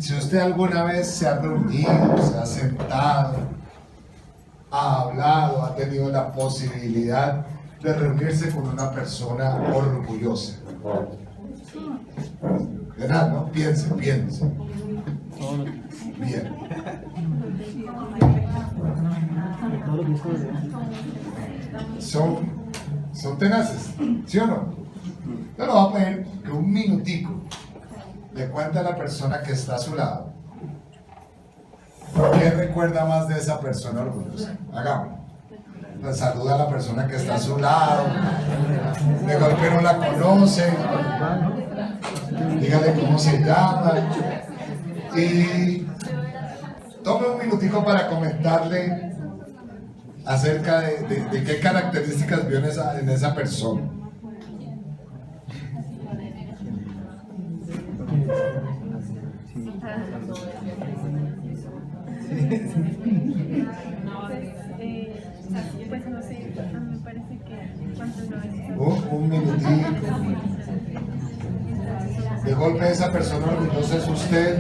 Si usted alguna vez se ha reunido, se ha sentado, ha hablado, ha tenido la posibilidad de reunirse con una persona orgullosa. ¿Verdad? ¿No? Piense. Bien. Son tenaces, ¿sí o no? Yo le voy a pedir que un minutico le cuente a la persona que está a su lado ¿qué recuerda más de esa persona orgullosa? Hagámoslo. Le saluda a la persona que está a su lado, de golpe no la conoce, dígale cómo se llama y tome un minutico para comentarle acerca de qué características vio en esa persona. Pues no sé, a mí me parece que cuando uno es Un minutico. De golpe esa persona orgullosa es usted.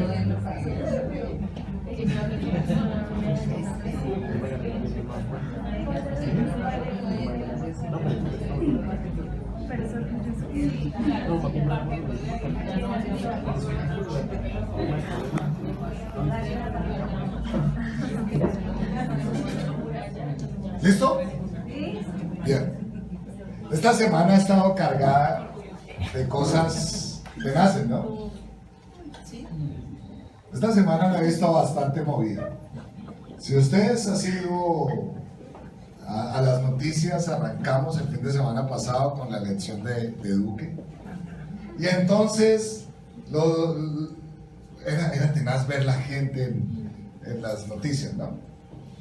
¿Listo? Bien. Esta semana ha estado cargada de cosas tenaces, ¿no? Esta semana la he visto bastante movida. Si ustedes han sido a las noticias, arrancamos el fin de semana pasado con la elección de Duque. Y entonces era tenaz ver la gente en las noticias, ¿no?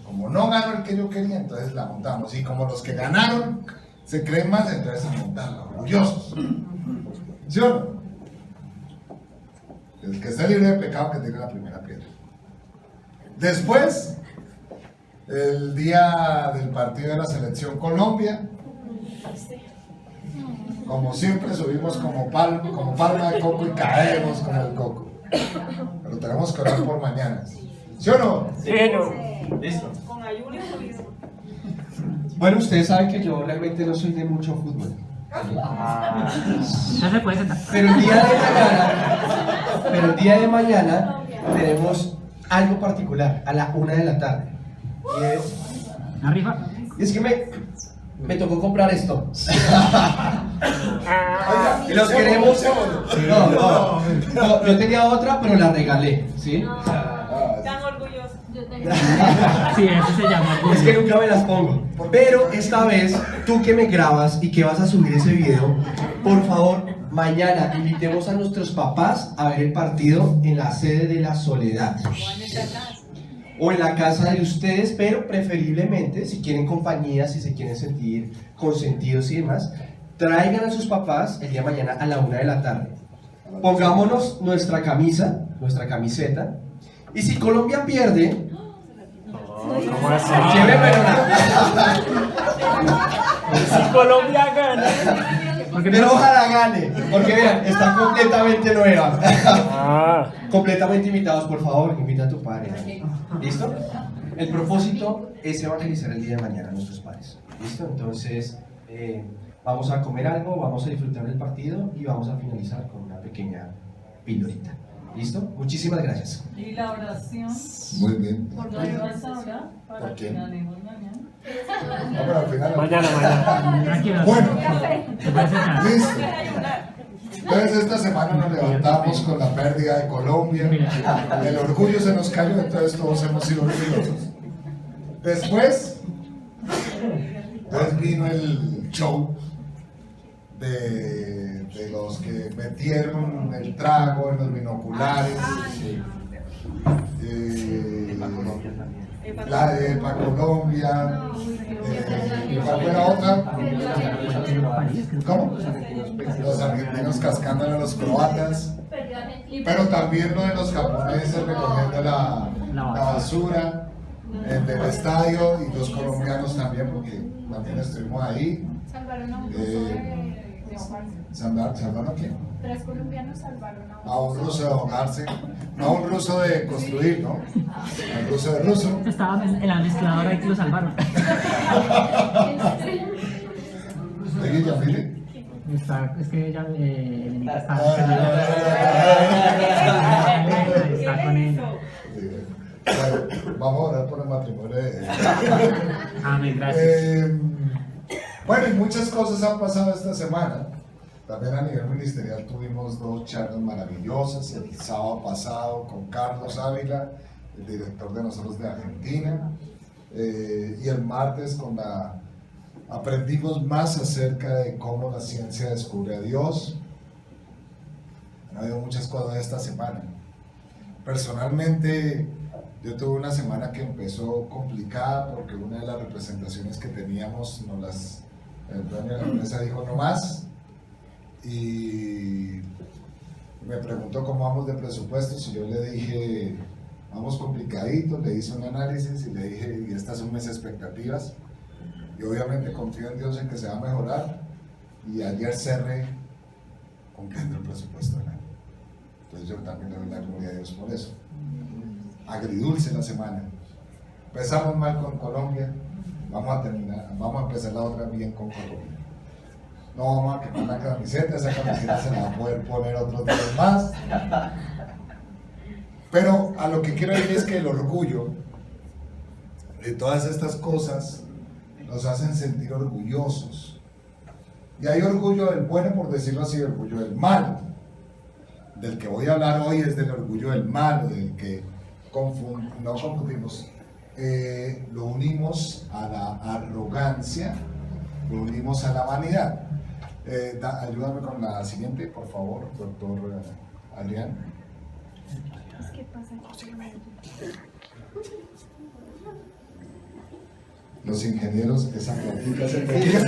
Como no ganó el que yo quería, entonces la montamos. Y como los que ganaron se creen más, entonces se montan orgullosos. ¿Sí o no? El que esté libre de pecado que tire la primera piedra. Después, el día del partido de la selección Colombia, como siempre subimos como palma de coco y caemos con el coco. Pero tenemos que orar por mañana. ¿Sí o no? Sí, no. Listo. con ayuno o listo. Bueno, ustedes saben que yo realmente no soy de mucho fútbol. No se puede sentar. Pero el día de mañana tenemos algo particular a la 1 de la tarde. Y ¿Una rifa? es que me tocó comprar esto. Y los queremos. No, yo tenía otra, pero la regalé, ¿sí? Tan orgulloso. Sí, eso se llama. Es que nunca me las pongo. Pero esta vez, tú que me grabas y que vas a subir ese video, por favor, mañana invitemos a nuestros papás a ver el partido en la sede de La Soledad. O en la casa de ustedes, pero preferiblemente, si quieren compañía, si se quieren sentir consentidos y demás, traigan a sus papás el día de mañana a la 1 de la tarde. Pongámonos nuestra camisa, nuestra camiseta, y si Colombia pierde, Si Colombia gana. pero ojalá gane, porque vean, está completamente nueva. Completamente invitados, por favor, invita a tu padre. ¿Listo? El propósito es evangelizar el día de mañana a nuestros padres. ¿Listo? Entonces, vamos a comer algo, vamos a disfrutar del partido y vamos a finalizar con una pequeña pildorita. ¿Listo? Muchísimas gracias. Y la oración, Muy bien. ¿por qué vas a orar? ¿Por Para quién? que ganemos mañana. No, pero al final. Mañana. Tranquilo. Bueno, Se puede sentar. listo. Entonces esta semana nos levantamos con la pérdida de Colombia. El orgullo se nos cayó, entonces todos hemos sido orgullosos. Después vino el show de los que metieron el trago en los binoculares. La de EPA Colombia. ¿Cuál fue la otra? ¿Cómo? Los argentinos cascándole a los croatas. Pero también lo de los japoneses recogiendo la basura del estadio y los colombianos también, porque también estuvimos ahí. ¿Salvaron a quién? 3 colombianos salvaron A un ruso de ahogarse, no a un ruso de construir, ¿no? A un ruso de ruso. Estaba en la mezcladora y lo salvaron. ¿De Guillamile? Es que ella, Elenita está con él. Bueno, vamos a orar por el matrimonio de... Amén, gracias. Bueno, y muchas cosas han pasado esta semana. También a nivel ministerial tuvimos 2 charlas maravillosas. El sábado pasado con Carlos Ávila, el director de nosotros de Argentina. Y el martes aprendimos más acerca de cómo la ciencia descubre a Dios. Ha habido muchas cosas esta semana. Personalmente, yo tuve una semana que empezó complicada porque una de las representaciones que teníamos el dueño de la empresa dijo no más, y me preguntó cómo vamos de presupuestos y yo le dije vamos complicaditos, le hice un análisis y le dije y estas son mis expectativas y obviamente confío en Dios en que se va a mejorar, y ayer cerré cumpliendo el presupuesto del año. Entonces yo también le doy la gloria a Dios por eso. Agridulce la semana. Empezamos mal con Colombia, vamos a empezar la otra bien con Colombia. No vamos a quemar la camiseta, esa camiseta se la va a poder poner otros días más. Pero a lo que quiero decir es que el orgullo de todas estas cosas nos hacen sentir orgullosos. Y hay orgullo del bueno, por decirlo así, y orgullo del malo. Del que voy a hablar hoy es del orgullo del malo, del que no confundimos, lo unimos a la arrogancia, lo unimos a la vanidad. Ayúdame con la siguiente, por favor, doctor Adrián. ¿Qué pasa aquí? Los ingenieros, esa plática se pedía.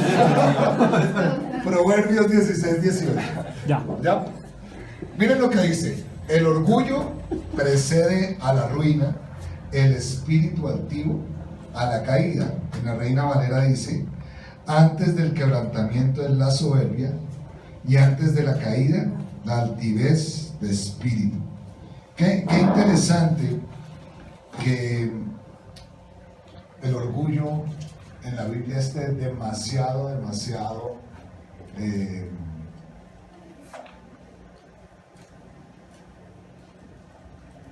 Proverbios 16-18. ¿Ya? Miren lo que dice: el orgullo precede a la ruina, el espíritu altivo a la caída. En la Reina Valera dice: antes del quebrantamiento es la soberbia, y antes de la caída la altivez de espíritu. Qué interesante que el orgullo en la Biblia esté demasiado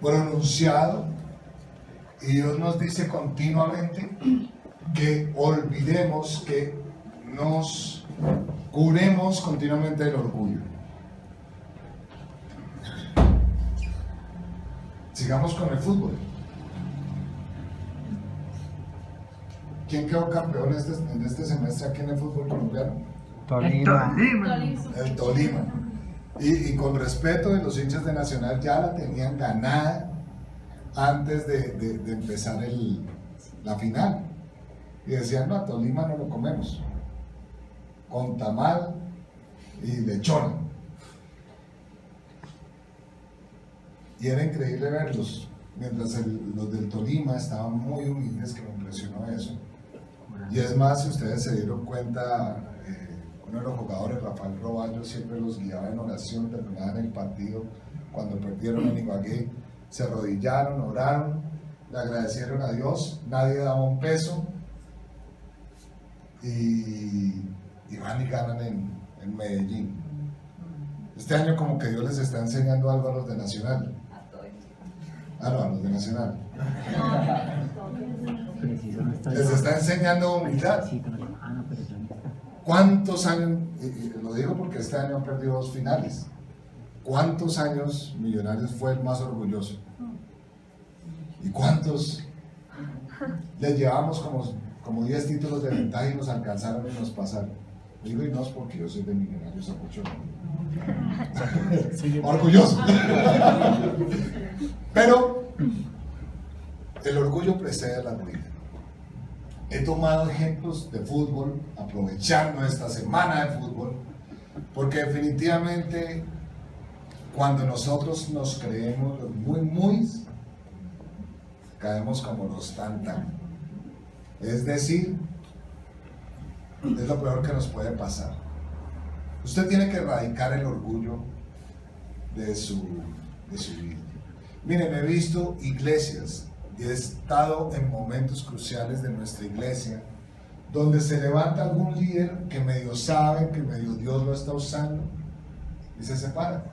pronunciado, y Dios nos dice continuamente que olvidemos, que nos curemos continuamente del orgullo. Sigamos con el fútbol. ¿Quién quedó campeón en este semestre aquí en el fútbol colombiano? Tolima. El Tolima. Y con respeto de los hinchas de Nacional, ya la tenían ganada antes de empezar la final. Y decían, no, a Tolima no lo comemos. Con tamal y lechona. Y era increíble verlos, mientras los del Tolima estaban muy humildes, que me impresionó eso. Y es más, si ustedes se dieron cuenta, uno de los jugadores, Rafael Roballo, siempre los guiaba en oración, terminaban el partido, cuando perdieron en Ibagué, se arrodillaron, oraron, le agradecieron a Dios, nadie daba un peso, y van y ganan en Medellín. Este año como que Dios les está enseñando algo a los de Nacional. Ah, no, a los de Nacional. Les está enseñando humildad. ¿Cuántos años? Lo digo porque este año han perdido 2 finales. ¿Cuántos años Millonarios fue el más orgulloso? ¿Y cuántos les llevamos como 10 títulos de ventaja y nos alcanzaron y nos pasaron? Digo, y no es porque yo soy de Millonarios, orgulloso. Pero el orgullo precede a la ruina. He tomado ejemplos de fútbol, aprovechando esta semana de fútbol, porque definitivamente cuando nosotros nos creemos los muy, caemos como los tan. Es decir, es lo peor que nos puede pasar. Usted tiene que erradicar el orgullo de su vida. Miren, he visto iglesias y he estado en momentos cruciales de nuestra iglesia donde se levanta algún líder que medio sabe, que medio Dios lo está usando y se separa.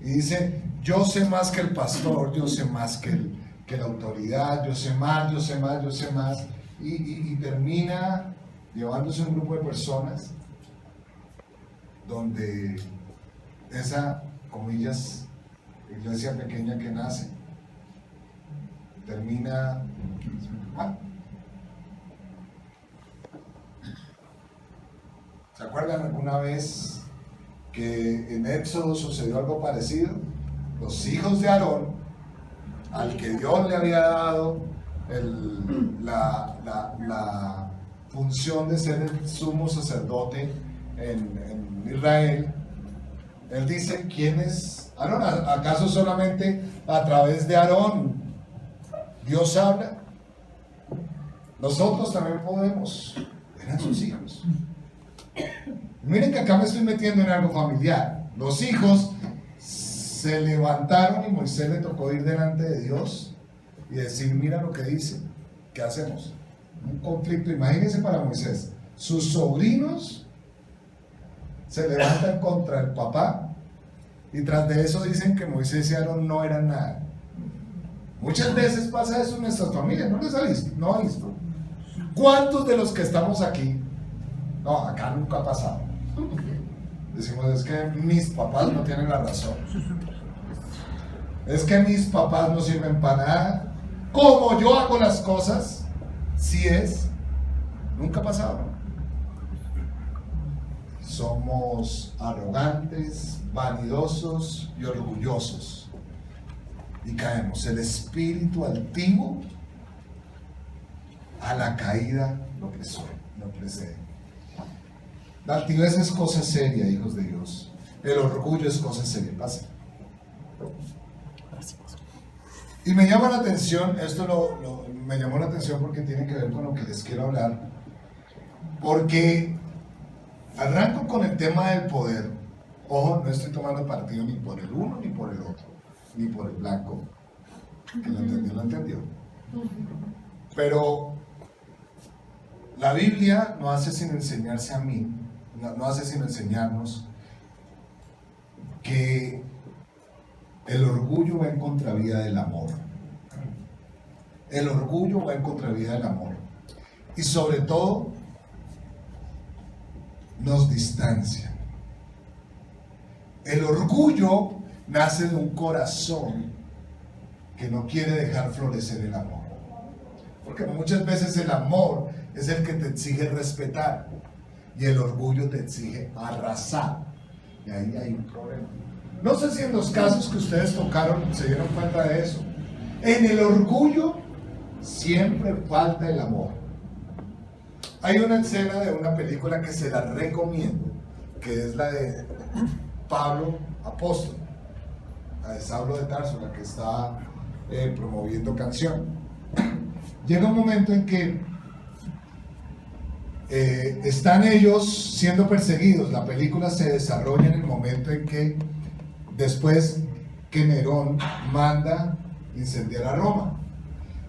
Y dice, yo sé más que el pastor, yo sé más que la autoridad, yo sé más, yo sé más, yo sé más. Y termina llevándose un grupo de personas donde esa, comillas, iglesia pequeña que nace, termina mal. ¿Se acuerdan alguna vez que en Éxodo sucedió algo parecido? Los hijos de Aarón, al que Dios le había dado la función de ser el sumo sacerdote en Israel, él dice, ¿quién es Aarón? ¿Acaso solamente a través de Aarón Dios habla? Nosotros también podemos. Eran sus hijos. Miren que acá me estoy metiendo en algo familiar. Los hijos se levantaron y Moisés le tocó ir delante de Dios y decir, mira lo que dice, ¿qué hacemos? Un conflicto, imagínense para Moisés, sus sobrinos se levantan contra el papá y tras de eso dicen que Moisés y Aarón no eran nada. Muchas veces pasa eso en nuestras familias, ¿no les ha visto? ¿No ha visto? ¿Cuántos de los que estamos aquí? No, acá nunca ha pasado. Decimos, es que mis papás no tienen la razón. Es que mis papás no sirven para nada. Como yo hago las cosas, sí es. Nunca ha pasado, ¿no? Somos arrogantes, vanidosos y orgullosos. Y caemos. El espíritu altivo a la caída lo precede. La altivez es cosa seria, hijos de Dios. El orgullo es cosa seria. Pasa. Y me llama la atención, me llamó la atención porque tiene que ver con lo que les quiero hablar. Porque arranco con el tema del poder. Ojo, no estoy tomando partido ni por el uno ni por el otro, ni por el blanco. Que lo entendió, lo entendió. Pero la Biblia no hace sino enseñarse a mí, no hace sino enseñarnos que el orgullo va en contravía del amor. El orgullo va en contravía del amor. Y sobre todo, nos distancia. El orgullo nace de un corazón que no quiere dejar florecer el amor. Porque muchas veces el amor es el que te exige respetar y el orgullo te exige arrasar. Y ahí hay un problema. No sé si en los casos que ustedes tocaron se dieron cuenta de eso. En el orgullo siempre falta el amor. Hay una escena de una película que se la recomiendo, que es la de Pablo apóstol, la de Saulo de Tarso, la que está promoviendo canción. Llega un momento en que están ellos siendo perseguidos. La película se desarrolla en el momento en que después que Nerón manda incendiar a Roma,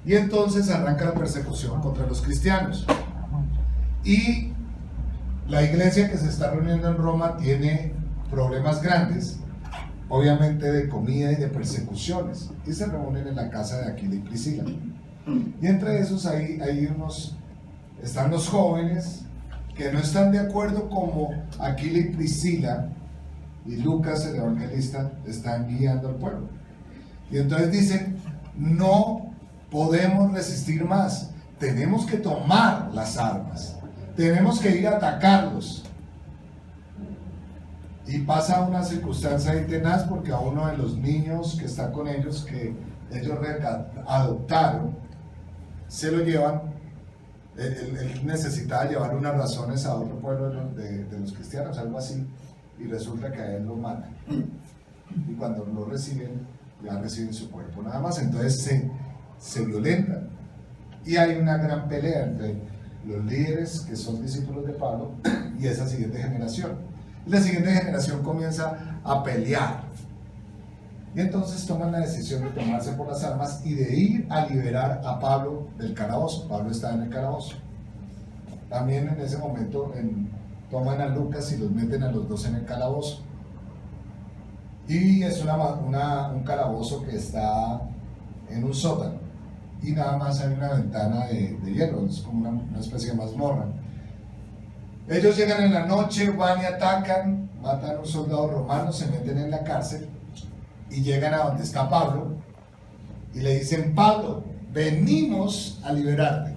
y entonces arranca la persecución contra los cristianos, y la iglesia que se está reuniendo en Roma tiene problemas grandes, obviamente de comida y de persecuciones, y se reúnen en la casa de Aquila y Priscila, y entre esos están los jóvenes que no están de acuerdo, como Aquila y Priscila y Lucas el evangelista están guiando al pueblo, y entonces dicen, no podemos resistir más, tenemos que tomar las armas, tenemos que ir a atacarlos. Y pasa una circunstancia ahí tenaz, porque a uno de los niños que está con ellos, que ellos adoptaron, se lo llevan. Él necesitaba llevar unas razones a otro pueblo de los cristianos, algo así, y resulta que a él lo matan. Y cuando lo reciben, ya reciben su cuerpo nada más. Entonces se violentan. Y hay una gran pelea entre los líderes que son discípulos de Pablo y esa siguiente generación. La siguiente generación comienza a pelear. Y entonces toman la decisión de tomarse por las armas y de ir a liberar a Pablo del calabozo. Pablo estaba en el calabozo. También en ese momento toman a Lucas y los meten a los dos en el calabozo. Y es un calabozo que está en un sótano. Y nada más hay una ventana de hierro, es como una especie de mazmorra. Ellos llegan en la noche, van y atacan, matan a un soldado romano, se meten en la cárcel y llegan a donde está Pablo y le dicen: Pablo, venimos a liberarte.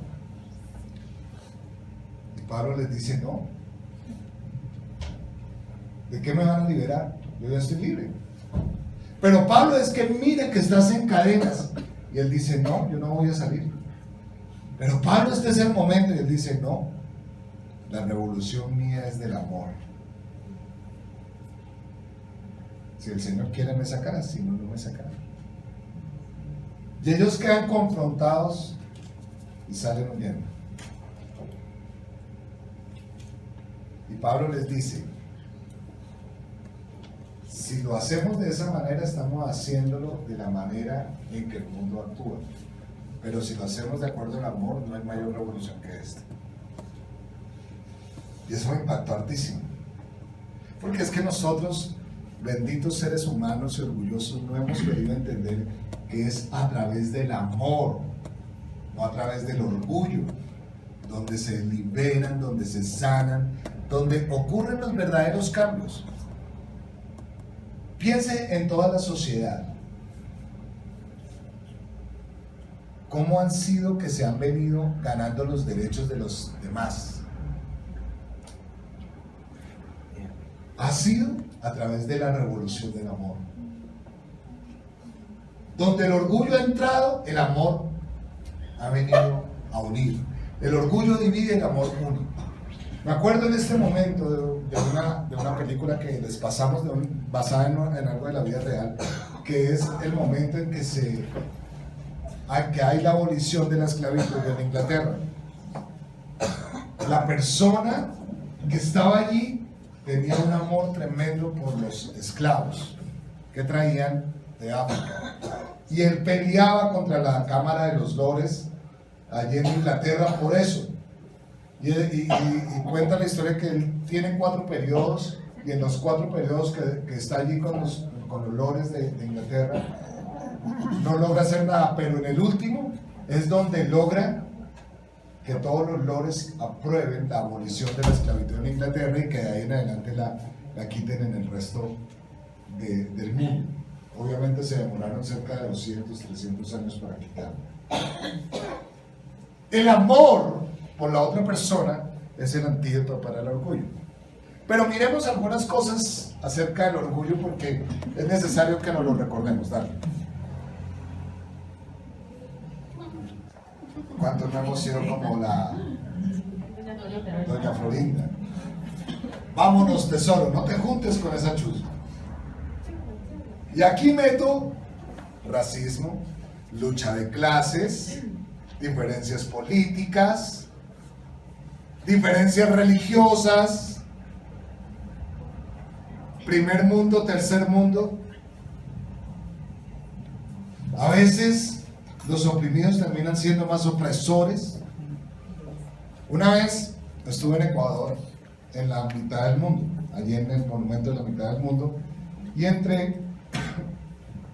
Y Pablo les dice: no. ¿De qué me van a liberar? Yo ya estoy libre. Pero Pablo, es que mire que estás en cadenas. Y él dice: no, yo no voy a salir. Pero Pablo, este es el momento. Y él dice: no, la revolución mía es del amor. Si el Señor quiere me sacará, si no, no me sacará. Y ellos quedan confrontados y salen huyendo. Y Pablo les dice: si lo hacemos de esa manera, estamos haciéndolo de la manera en que el mundo actúa. Pero si lo hacemos de acuerdo al amor, no hay mayor revolución que esta. Y eso me impactó hartísimo. Porque es que nosotros, benditos seres humanos y orgullosos, no hemos querido entender que es a través del amor, no a través del orgullo, donde se liberan, donde se sanan, donde ocurren los verdaderos cambios. Piense en toda la sociedad. ¿Cómo han sido que se han venido ganando los derechos de los demás? Ha sido a través de la revolución del amor. Donde el orgullo ha entrado, el amor ha venido a unir. El orgullo divide, el amor une. Me acuerdo en este momento de una película que les pasamos basada en algo de la vida real, que es el momento en que hay la abolición de la esclavitud en Inglaterra. La persona que estaba allí tenía un amor tremendo por los esclavos que traían de África. Y él peleaba contra la Cámara de los Lores allí en Inglaterra por eso. Y cuenta la historia que él tiene 4 periodos, y en los 4 periodos que está allí con los lores de Inglaterra, no logra hacer nada, pero en el último es donde logra que todos los lores aprueben la abolición de la esclavitud en Inglaterra y que de ahí en adelante la quiten en el resto del mundo. Obviamente se demoraron cerca de 200, 300 años para quitarlo. El amor por la otra persona es el antídoto para el orgullo. Pero miremos algunas cosas acerca del orgullo, porque es necesario que nos lo recordemos. Dale. ¿Cuántos no hemos sido como la doña Florinda? Vámonos, tesoro, no te juntes con esa chusma. Y aquí meto racismo, lucha de clases, diferencias políticas, diferencias religiosas, primer mundo, tercer mundo. A veces los oprimidos terminan siendo más opresores. Una vez estuve en Ecuador, en la mitad del mundo, allí en el monumento de la mitad del mundo, y entré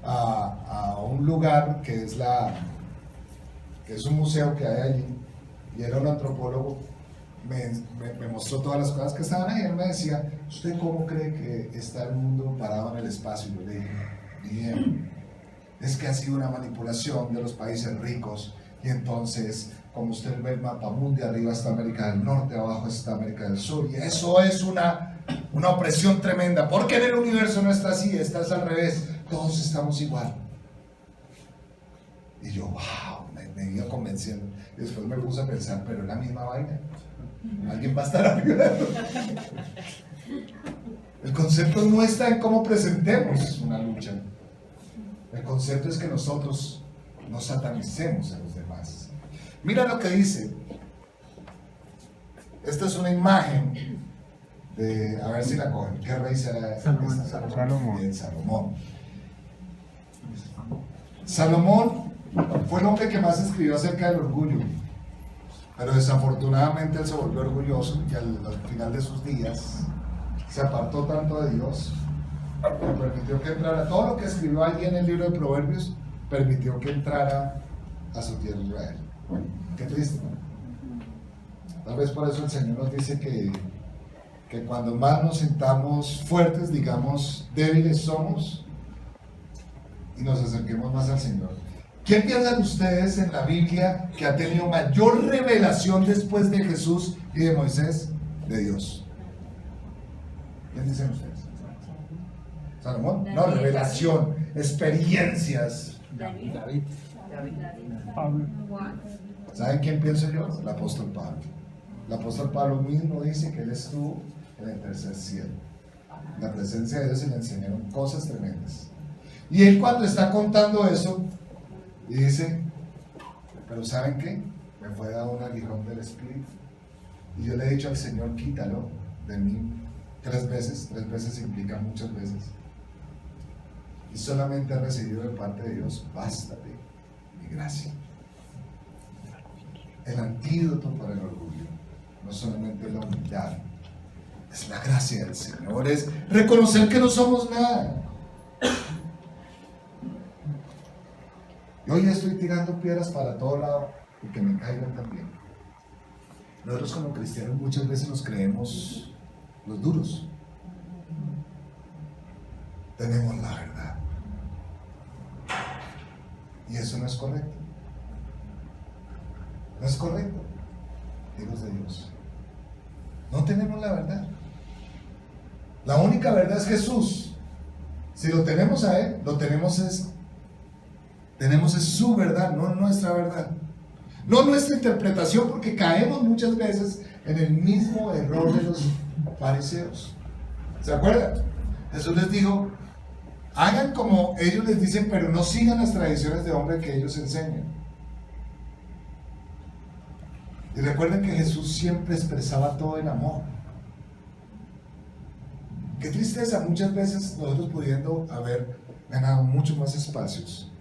a un lugar que es un museo que hay allí, y era un antropólogo. Me mostró todas las cosas que estaban ahí. Él me decía: ¿usted cómo cree que está el mundo parado en el espacio? Y yo le dije: bien, es que ha sido una manipulación de los países ricos, y entonces, como usted ve el mapa mundi, arriba está América del Norte, abajo está América del Sur, y eso es una opresión tremenda, porque en el universo no está así, está al revés, todos estamos igual. Y yo, wow, me iba convenciendo, y después me puse a pensar, pero es la misma vaina. Alguien va a estar ayudando. El concepto no está en cómo presentemos una lucha. El concepto es que nosotros no satanicemos a los demás. Mira lo que dice. Esta es una imagen a ver si la cogen. ¿Qué rey será? Salomón. esta? Salomón. Bien, Salomón. Salomón fue el hombre que más escribió acerca del orgullo, pero desafortunadamente él se volvió orgulloso y al final de sus días se apartó tanto de Dios que permitió que entrara. Todo lo que escribió allí en el libro de Proverbios permitió que entrara a su tierra Israel. Qué triste, ¿no? Tal vez por eso el Señor nos dice que cuando más nos sintamos fuertes, digamos débiles somos, y nos acerquemos más al Señor. ¿Quién piensan ustedes en la Biblia que ha tenido mayor revelación después de Jesús y de Moisés? De Dios. ¿Quién dicen ustedes? ¿Salomón? No, revelación, experiencias. David. Pablo. ¿Saben quién pienso yo? El apóstol Pablo. El apóstol Pablo mismo dice que él estuvo en el tercer cielo. En la presencia de Dios se le enseñaron cosas tremendas. Y él cuando está contando eso, y dice, pero ¿saben qué? Me fue dado un aguijón del Espíritu. Y yo le he dicho al Señor, quítalo de mí 3 veces. 3 veces implica muchas veces. Y solamente he recibido de parte de Dios, bástate mi gracia. El antídoto para el orgullo no solamente es la humildad, es la gracia del Señor, es reconocer que no somos nada. Y hoy estoy tirando piedras para todo lado y que me caigan también. Nosotros como cristianos muchas veces nos creemos los duros. Tenemos la verdad. Y eso no es correcto. No es correcto, hijos de Dios. No tenemos la verdad. La única verdad es Jesús. Si lo tenemos a Él, tenemos es su verdad, no nuestra verdad. No nuestra interpretación, porque caemos muchas veces en el mismo error de los fariseos. ¿Se acuerdan? Jesús les dijo, hagan como ellos les dicen, pero no sigan las tradiciones de hombre que ellos enseñan. Y recuerden que Jesús siempre expresaba todo en amor. Qué tristeza, muchas veces nosotros pudiendo haber ganado mucho más espacios,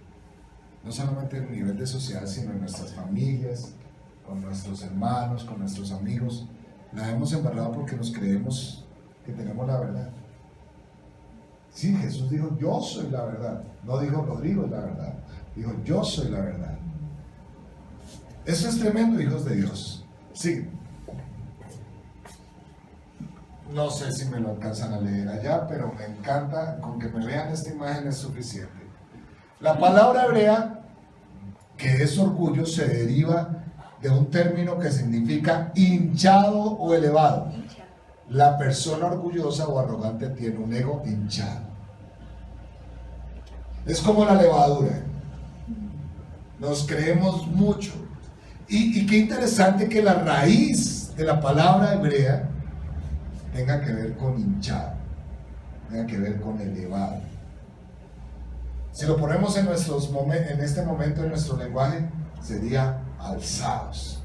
no solamente en el nivel de sociedad, sino en nuestras familias, con nuestros hermanos, con nuestros amigos, la hemos embarrado porque nos creemos que tenemos la verdad. Sí, Jesús dijo, yo soy la verdad. No dijo, Rodrigo es la verdad. Dijo, yo soy la verdad. Eso es tremendo, hijos de Dios. Sí. No sé si me lo alcanzan a leer allá, pero me encanta, con que me vean esta imagen es suficiente. La palabra hebrea, que es orgullo, se deriva de un término que significa hinchado o elevado. La persona orgullosa o arrogante tiene un ego hinchado. Es como la levadura. Nos creemos mucho. Y qué interesante que la raíz de la palabra hebrea tenga que ver con hinchado, tenga que ver con elevado. Si lo ponemos en este momento en nuestro lenguaje, sería alzados.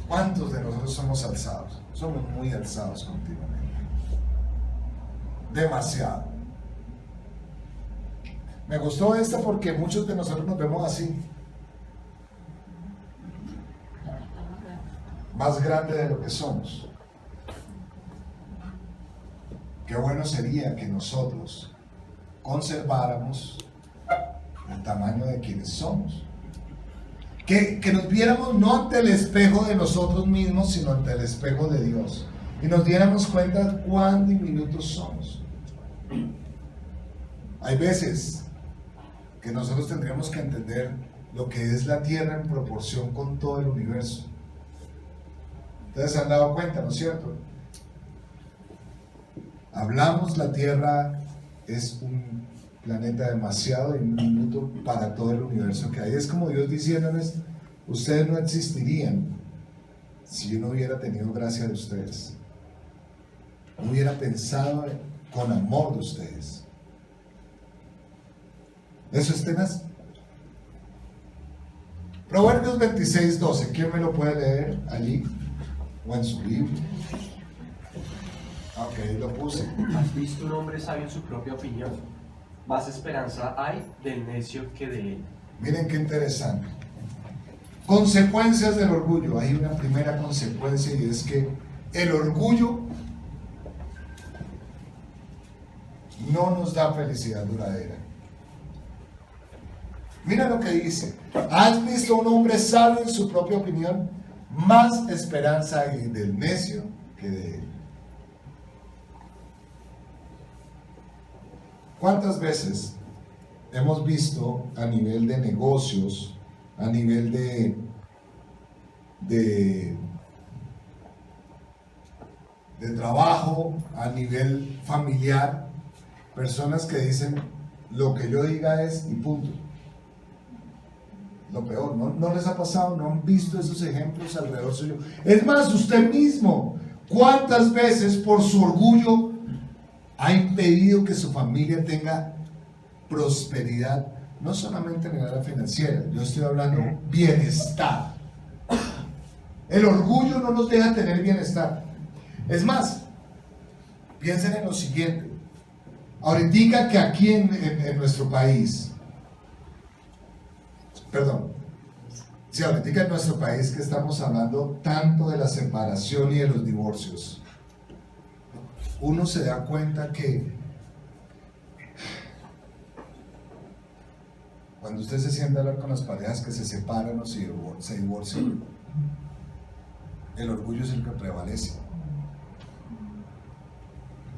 ¿Cuántos de nosotros somos alzados? Somos muy alzados continuamente. Demasiado. Me gustó esta porque muchos de nosotros nos vemos así. Más grande de lo que somos. Qué bueno sería que nosotros conserváramos el tamaño de quienes somos. Que nos viéramos no ante el espejo de nosotros mismos, sino ante el espejo de Dios. Y nos diéramos cuenta cuán diminutos somos. Hay veces que nosotros tendríamos que entender lo que es la Tierra en proporción con todo el universo. Ustedes se han dado cuenta, ¿no es cierto? Hablamos, la Tierra es un planeta demasiado diminuto para todo el universo que hay. Es como Dios diciéndoles, ustedes no existirían si yo no hubiera tenido gracia de ustedes. No hubiera pensado con amor de ustedes. Eso es tenaz. Proverbios 26:12. ¿Quién me lo puede leer allí? O en su Biblia. Ok, lo puse. ¿Has visto un hombre sabio en su propia opinión? Más esperanza hay del necio que de él. Miren qué interesante. Consecuencias del orgullo. Hay una primera consecuencia y es que el orgullo no nos da felicidad duradera. Mira lo que dice. ¿Has visto un hombre sabio en su propia opinión? Más esperanza hay del necio que de él. ¿Cuántas veces hemos visto a nivel de negocios, a nivel de trabajo, a nivel familiar, personas que dicen lo que yo diga es y punto? Lo peor, ¿no les ha pasado? ¿No han visto esos ejemplos alrededor suyo? Es más, usted mismo, ¿cuántas veces por su orgullo ha impedido que su familia tenga prosperidad? No solamente en el área financiera, yo estoy hablando bienestar. El orgullo no nos deja tener bienestar. Es más, piensen en lo siguiente. Ahorita que aquí en nuestro país, ahorita en nuestro país que estamos hablando tanto de la separación y de los divorcios, uno se da cuenta que cuando usted se sienta a hablar con las parejas que se separan o se divorcian, el orgullo es el que prevalece.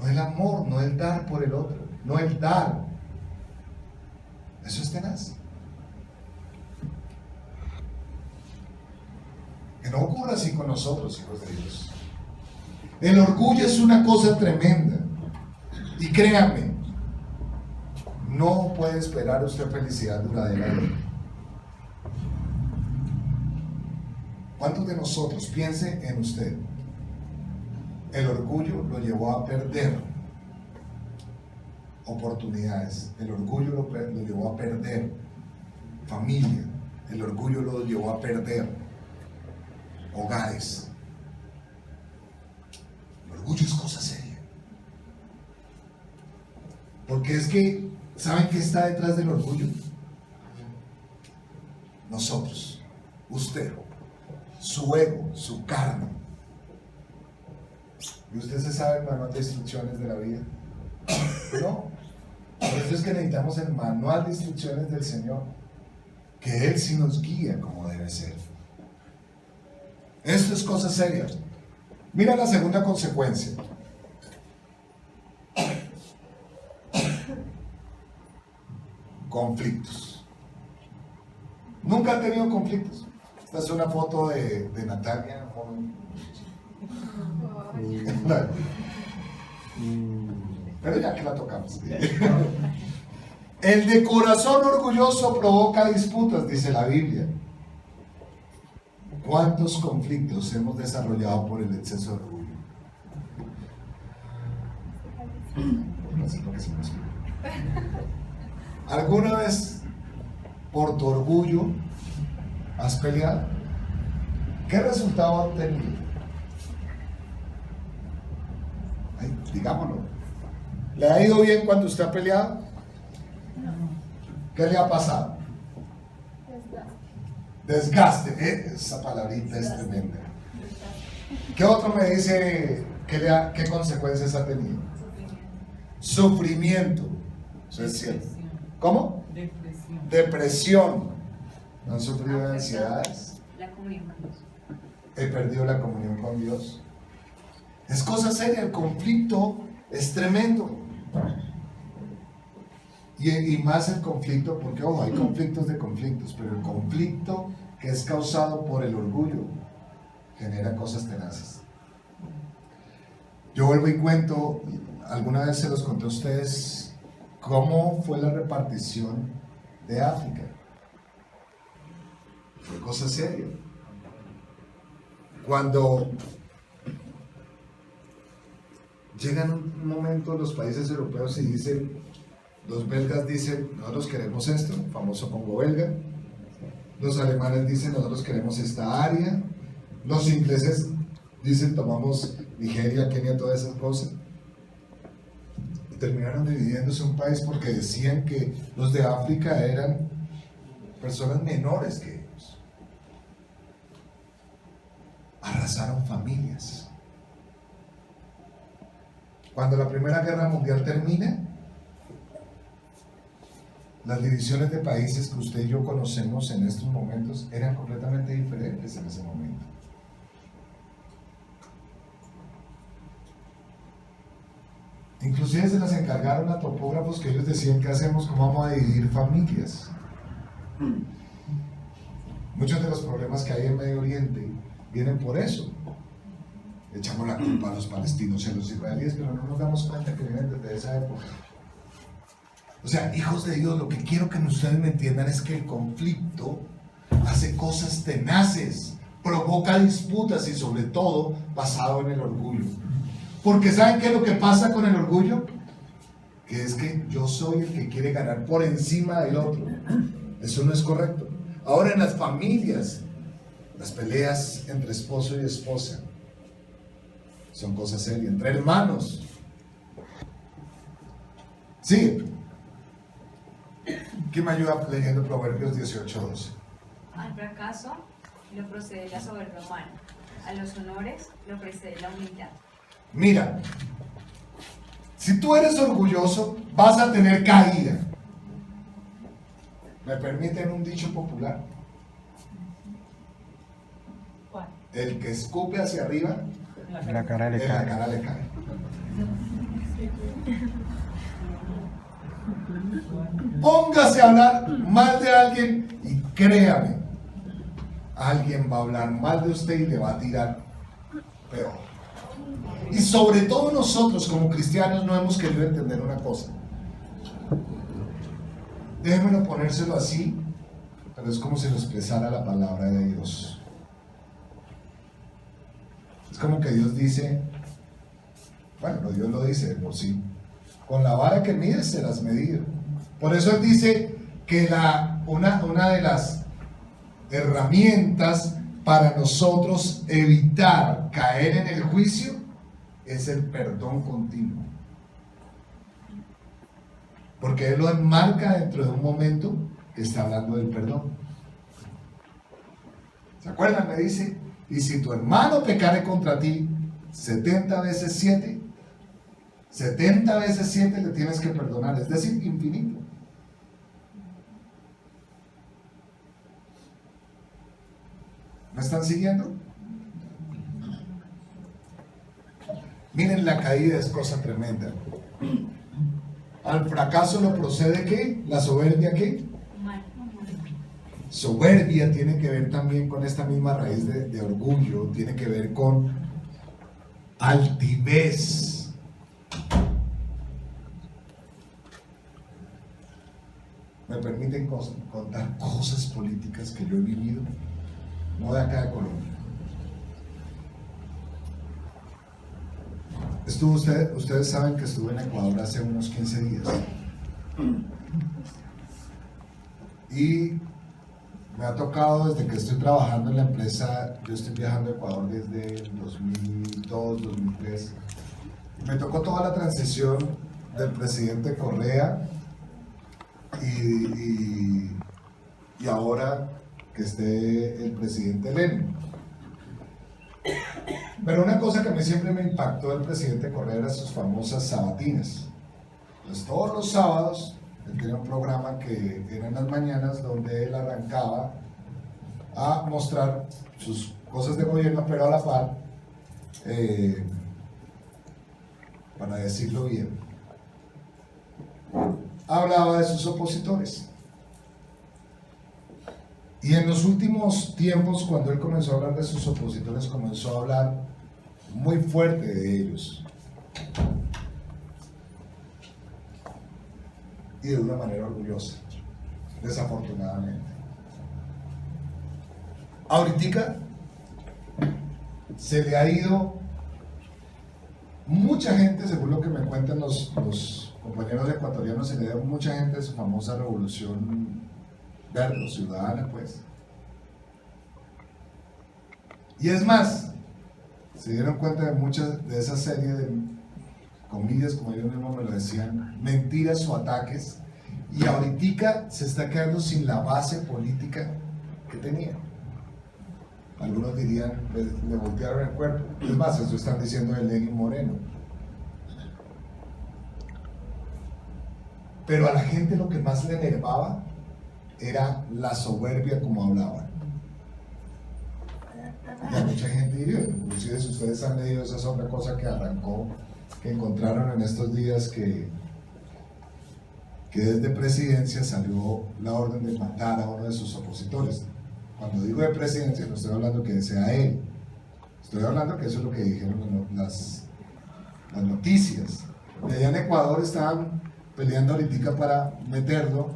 No el amor, no el dar por el otro, no el dar. Eso es tenaz. Que no ocurra así con nosotros, hijos de Dios. El orgullo es una cosa tremenda. Y créanme, no puede esperar usted felicidad duradera. ¿Cuántos de nosotros, piense en usted, el orgullo lo llevó a perder oportunidades? El orgullo lo llevó a perder familia. El orgullo lo llevó a perder hogares. El orgullo es cosa seria. Porque es que, ¿saben qué está detrás del orgullo? Nosotros, usted, su ego, su carne. ¿Y usted se sabe el manual de instrucciones de la vida? No. Por eso es que necesitamos el manual de instrucciones del Señor, que Él sí nos guía como debe ser. Esto es cosa seria. Mira la segunda consecuencia. Conflictos. ¿Nunca han tenido conflictos? Esta es una foto de Natalia. Pero ya que la tocamos. El de corazón orgulloso provoca disputas, dice la Biblia. ¿Cuántos conflictos hemos desarrollado por el exceso de orgullo? ¿Alguna vez por tu orgullo has peleado? ¿Qué resultado has tenido? Ay, digámoslo. ¿Le ha ido bien cuando usted ha peleado? ¿Qué le ha pasado? Desgaste. Esa palabrita es tremenda. ¿Qué otro me dice qué consecuencias ha tenido? Sufrimiento. Eso es cierto. ¿Cómo? Depresión. ¿No han sufrido de ansiedades? La comunión con Dios. He perdido la comunión con Dios. Es cosa seria, el conflicto es tremendo. Y más el conflicto, porque ojo, hay conflictos de conflictos, pero el conflicto que es causado por el orgullo genera cosas tenaces. Yo vuelvo y cuento, alguna vez se los conté a ustedes, cómo fue la repartición de África. Fue cosa seria. Cuando llegan un momento los países europeos y dicen, los belgas dicen, nosotros queremos esto, famoso Congo belga. Los alemanes dicen, nosotros queremos esta área. Los ingleses dicen, tomamos Nigeria, Kenia, todas esas cosas. y terminaron dividiéndose un país porque decían que los de África eran personas menores que ellos. Arrasaron familias. Cuando la Primera Guerra Mundial termina, las divisiones de países que usted y yo conocemos en estos momentos eran completamente diferentes en ese momento. Inclusive se las encargaron a topógrafos que ellos decían: ¿qué hacemos? ¿Cómo vamos a dividir familias? Muchos de los problemas que hay en Medio Oriente vienen por eso. Echamos la culpa a los palestinos y a los israelíes, pero no nos damos cuenta que vienen desde esa época. O sea, hijos de Dios, lo que quiero que ustedes me entiendan es que el conflicto hace cosas tenaces, provoca disputas y sobre todo basado en el orgullo. Porque ¿saben qué es lo que pasa con el orgullo? Que es que yo soy el que quiere ganar por encima del otro. Eso no es correcto. Ahora en las familias, las peleas entre esposo y esposa son cosas serias, entre hermanos. Sí. ¿Quién me ayuda leyendo Proverbios 18:12? Al fracaso lo procede la soberbia humana, a los honores lo precede la humildad. Mira, si tú eres orgulloso, vas a tener caída. ¿Me permiten un dicho popular? ¿Cuál? El que escupe hacia arriba, En la cara le en la cae. cara le cae. Póngase a hablar mal de alguien y créame, alguien va a hablar mal de usted y le va a tirar peor. Y sobre todo nosotros como cristianos no hemos querido entender una cosa. Déjenmelo ponérselo así, pero es como si lo expresara la palabra de Dios. Es como que Dios dice, bueno, Dios lo dice de por sí, con la vara que mides serás medido. Por eso Él dice que una de las herramientas para nosotros evitar caer en el juicio es el perdón continuo. Porque Él lo enmarca dentro de un momento que está hablando del perdón. ¿Se acuerdan? Me dice, y si tu hermano pecare contra ti 70 veces 7, 70 veces 7 le tienes que perdonar, es decir, infinito. ¿Me están siguiendo? Miren, la caída es cosa tremenda. Al fracaso lo procede ¿qué? La soberbia ¿qué? Humana. Soberbia tiene que ver también con esta misma raíz de orgullo, tiene que ver con altivez. ¿Me permiten contar cosas políticas que yo he vivido? No de acá de Colombia. Ustedes saben que estuve en Ecuador hace unos 15 días. Y me ha tocado desde que estoy trabajando en la empresa, yo estoy viajando a Ecuador desde 2002, 2003. Me tocó toda la transición del presidente Correa y ahora que esté el presidente Lenin. Pero una cosa que a mí siempre me impactó del presidente Correa eran sus famosas sabatinas. Pues todos los sábados él tenía un programa que era en las mañanas donde él arrancaba a mostrar sus cosas de gobierno, pero a la par, para decirlo bien, hablaba de sus opositores. Y en los últimos tiempos, cuando él comenzó a hablar de sus opositores, comenzó a hablar muy fuerte de ellos. Y de una manera orgullosa, desafortunadamente. Ahorita se le ha ido mucha gente, según lo que me cuentan los compañeros ecuatorianos, se le dio mucha gente de su famosa revolución verde, ciudadana, pues. Y es más, se dieron cuenta de muchas de esa serie de comillas, como ellos mismos me lo decían, mentiras o ataques, y ahorita se está quedando sin la base política que tenía. Algunos dirían, le voltearon el cuerpo. Es más, eso están diciendo de Lenín Moreno. Pero a la gente lo que más le enervaba era la soberbia como hablaban. Y a mucha gente hirió, inclusive si ustedes han leído, esa es otra cosa que arrancó, que encontraron en estos días, que desde presidencia salió la orden de matar a uno de sus opositores. Cuando digo de presidencia, no estoy hablando que sea él, estoy hablando que eso es lo que dijeron las noticias. Y allá en Ecuador estaban peleando ahorita para meterlo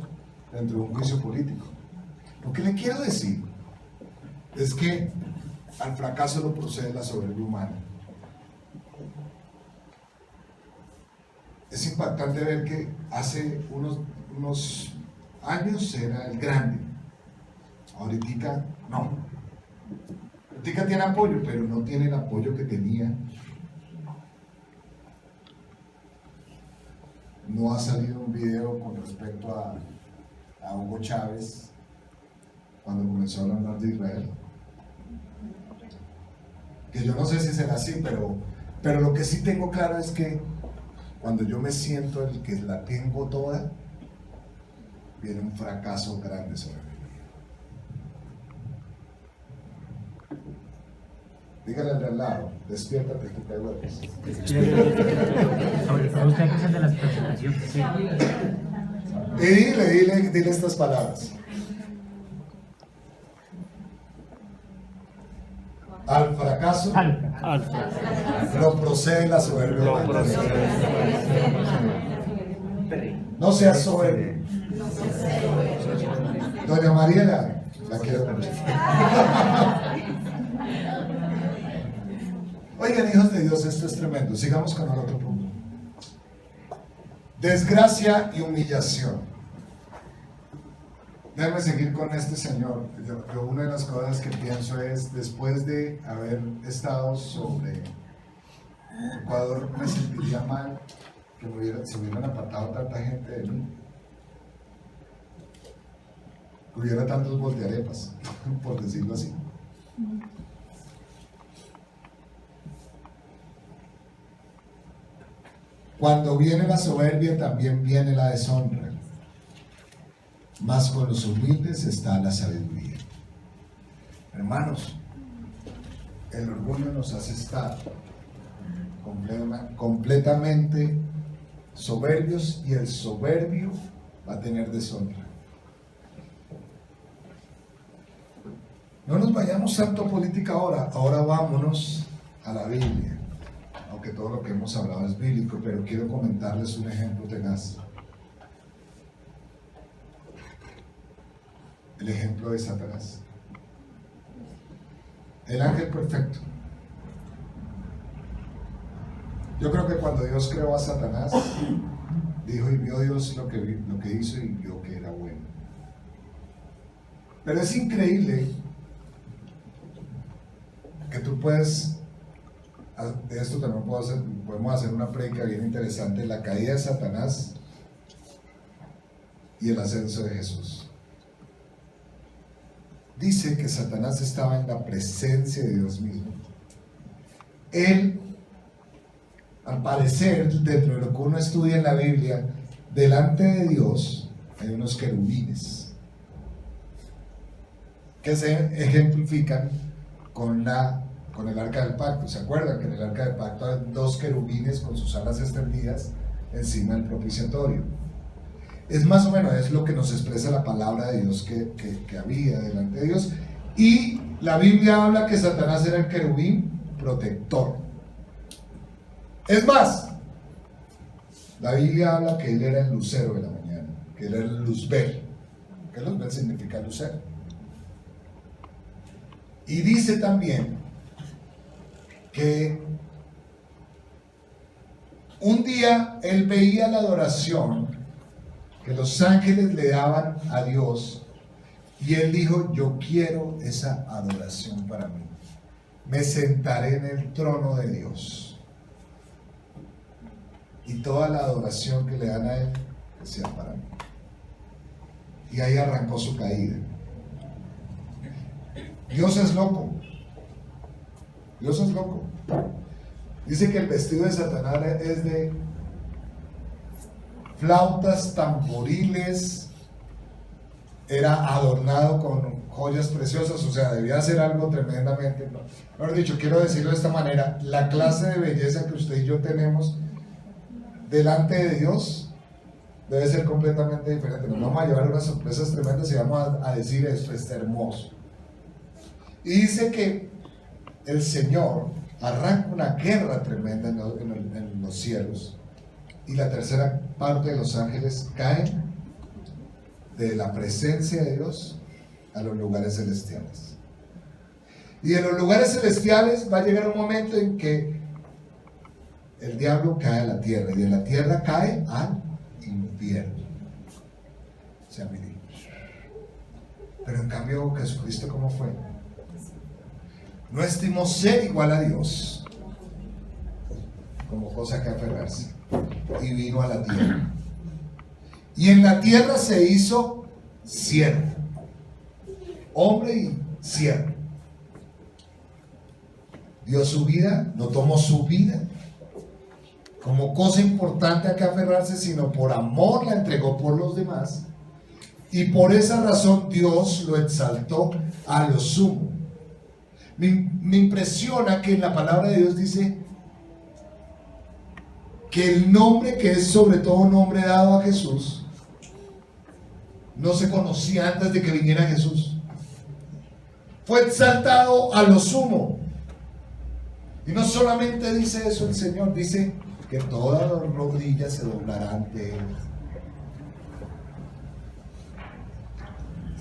dentro de un juicio político. Lo que le quiero decir es que al fracaso lo procede la soberbia humana. Es impactante ver que hace unos años era el grande, ahorita no. Ahorita tiene apoyo, pero no tiene el apoyo que tenía. No ha salido un video con respecto a Hugo Chávez cuando comenzó a hablar de Israel. Que yo no sé si será así, pero lo que sí tengo claro es que cuando yo me siento el que la tengo toda, viene un fracaso grande sobre mí. Dígale al de al lado, despiértate que te duermes. Sobre todo usted que es el de las presentaciones. Sí. Y dile estas palabras. Al fracaso lo procede la soberbia humana. No seas soberbio. Doña Mariela, la quiero mucho. Oigan, hijos de Dios, esto es tremendo. Sigamos con el otro punto. Desgracia y humillación. Déjame seguir con este señor. Yo una de las cosas que pienso es, después de haber estado sobre Ecuador, me sentiría mal que se hubieran apartado tanta gente de mí. Que hubiera tantos voltearepas, por decirlo así. Cuando viene la soberbia, también viene la deshonra. Mas con los humildes está la sabiduría. Hermanos, el orgullo nos hace estar completamente soberbios, y el soberbio va a tener deshonra. No nos vayamos tanto a política ahora vámonos a la Biblia, aunque todo lo que hemos hablado es bíblico, pero quiero comentarles un ejemplo tenaz. El ejemplo de Satanás, el ángel perfecto. Yo creo que cuando Dios creó a Satanás, dijo y vio Dios lo que hizo y vio que era bueno. Pero es increíble que tú puedes, de esto también podemos hacer una prédica bien interesante, la caída de Satanás y el ascenso de Jesús. Dice que Satanás estaba en la presencia de Dios mismo. Él, al parecer, dentro de lo que uno estudia en la Biblia, delante de Dios hay unos querubines que se ejemplifican con el arca del pacto. ¿Se acuerdan que en el arca del pacto hay dos querubines con sus alas extendidas encima del propiciatorio? Es más o menos, es lo que nos expresa la palabra de Dios que había delante de Dios. Y la Biblia habla que Satanás era el querubín protector. Es más, la Biblia habla que él era el lucero de la mañana, que él era el luzbel, que luzbel significa lucero. Y dice también que un día él veía la adoración que los ángeles le daban a Dios, y él dijo: yo quiero esa adoración para mí, me sentaré en el trono de Dios. y toda la adoración que le dan a él, que sea para mí. Y ahí arrancó su caída. Dios es loco. Dios es loco. Dice que el vestido de Satanás es de flautas, tamboriles, era adornado con joyas preciosas, o sea, debía ser algo tremendamente. Mejor dicho, quiero decirlo de esta manera: la clase de belleza que usted y yo tenemos delante de Dios debe ser completamente diferente. Nos vamos a llevar unas sorpresas tremendas y vamos a decir: esto está hermoso. Y dice que el Señor arranca una guerra tremenda en los cielos, y la tercera parte de los ángeles caen de la presencia de Dios a los lugares celestiales. Y en los lugares celestiales va a llegar un momento en que el diablo cae a la tierra, y de la tierra cae al infierno. O sea, mire. Pero en cambio, Jesucristo, ¿cómo fue? No estimó ser igual a Dios como cosa que aferrarse, y vino a la tierra. Y en la tierra se hizo siervo, hombre y siervo. Dio su vida, no tomó su vida como cosa importante a que aferrarse, sino por amor la entregó por los demás, y por esa razón Dios lo exaltó a lo sumo. Me impresiona que en la palabra de Dios dice que el nombre que es sobre todo nombre dado a Jesús no se conocía antes de que viniera Jesús. Fue exaltado a lo sumo. Y no solamente dice eso el Señor, dice que todas las rodillas se doblarán ante Él.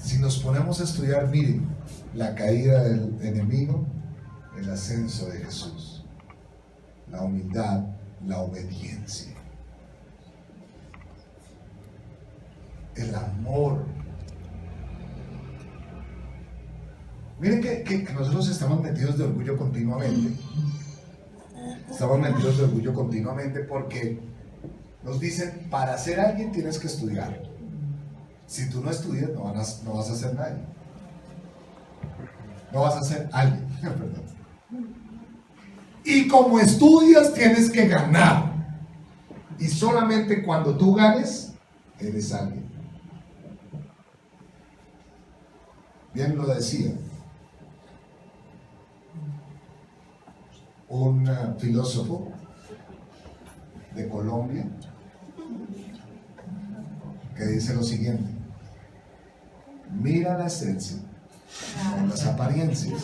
Si nos ponemos a estudiar, miren, la caída del enemigo, el ascenso de Jesús, la humildad, la obediencia, el amor. Miren que nosotros estamos metidos de orgullo continuamente. Estamos metidos de orgullo continuamente porque nos dicen: para ser alguien tienes que estudiar. Si tú no estudias, no vas a ser nadie. No vas a ser alguien. Perdón. Y como estudias, tienes que ganar. Y solamente cuando tú ganes, eres alguien. Bien lo decía un filósofo de Colombia, que dice lo siguiente: mira la esencia, no las apariencias.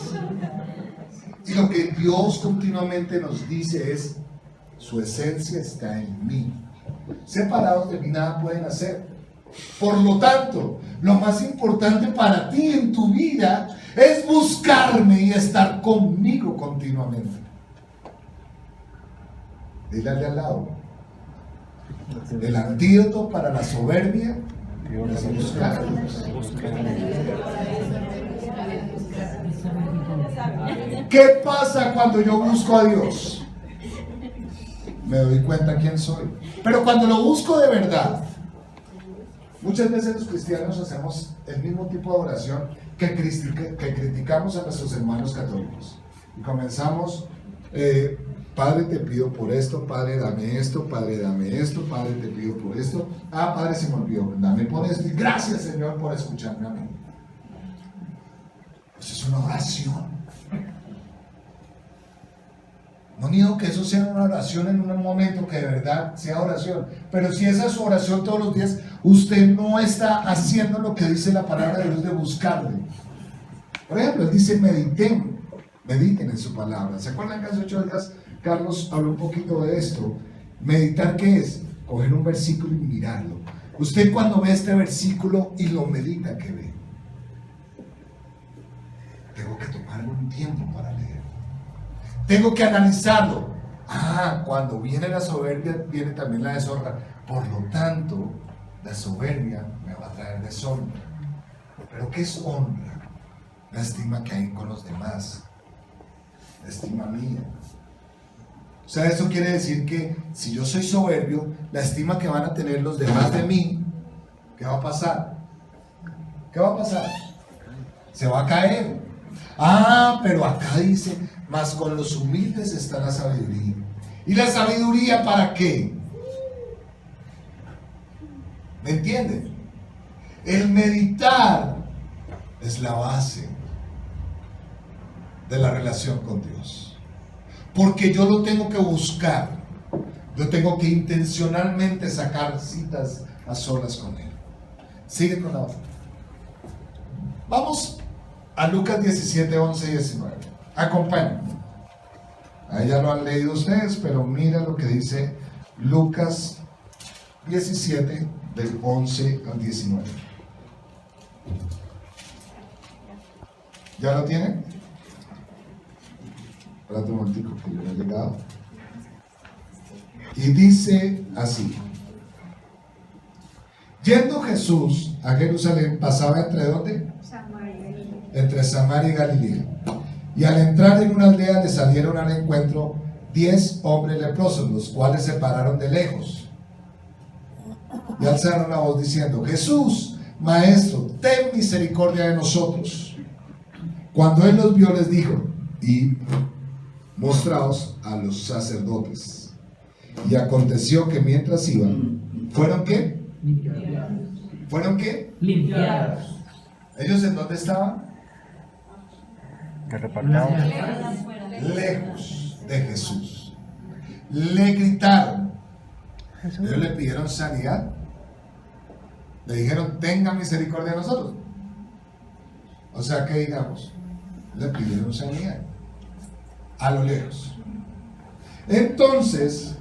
Y lo que Dios continuamente nos dice es: su esencia está en mí. Separados de mí nada pueden hacer. Por lo tanto, lo más importante para ti en tu vida es buscarme y estar conmigo continuamente. Dile al lado: el antídoto para la soberbia es buscar a Dios. ¿Qué pasa cuando yo busco a Dios? Me doy cuenta quién soy. Pero cuando lo busco de verdad, muchas veces los cristianos hacemos el mismo tipo de oración que criticamos a nuestros hermanos católicos. Y comenzamos: Padre, te pido por esto, Padre, dame esto, Padre, dame esto, Padre, te pido por esto. Ah, Padre, se me olvidó, dame por esto. Y gracias, Señor, por escucharme a mí. Eso es una oración. No niego que eso sea una oración en un momento que de verdad sea oración, pero si esa es su oración todos los días, usted no está haciendo lo que dice la palabra de Dios de buscarle. Por ejemplo, él dice: mediten en su palabra. ¿Se acuerdan que hace 8 días Carlos habló un poquito de esto? Meditar, ¿qué es? Coger un versículo y mirarlo. Usted cuando ve este versículo y lo medita, ¿qué ve? Tengo que tomarme un tiempo para leer. Tengo que analizarlo. Ah, cuando viene la soberbia, viene también la deshonra. Por lo tanto, la soberbia me va a traer deshonra. ¿Pero qué es honra? La estima que hay con los demás. La estima mía. O sea, eso quiere decir que si yo soy soberbio, la estima que van a tener los demás de mí, ¿qué va a pasar? ¿Qué va a pasar? Se va a caer. Ah, pero acá dice, mas con los humildes está la sabiduría. ¿Y la sabiduría para qué? ¿Me entienden? El meditar es la base de la relación con Dios. Porque yo lo tengo que buscar. Yo tengo que intencionalmente sacar citas a solas con Él. Sigue con la otra. Vamos a Lucas 17, 11 y 19. Acompáñenme. Ahí ya lo han leído ustedes, pero mira lo que dice Lucas 17, del 11 al 19. ¿Ya lo tienen? Espérate un momentico que yo no he llegado. Y dice así: yendo Jesús a Jerusalén, pasaba entre ¿dónde? Entre Samaria y Galilea. Y al entrar en una aldea le salieron al encuentro 10 hombres leprosos, los cuales se pararon de lejos y alzaron la voz diciendo: Jesús, Maestro, ten misericordia de nosotros. Cuando él los vio, les dijo: y mostraos a los sacerdotes. Y aconteció que mientras iban, ¿fueron qué? ¿Fueron qué? Limpiados. ¿Ellos en dónde estaban? Lejos de Jesús. Le gritaron. Ellos le pidieron sanidad. Le dijeron: tenga misericordia de nosotros. O sea que digamos, le pidieron sanidad a lo lejos. Entonces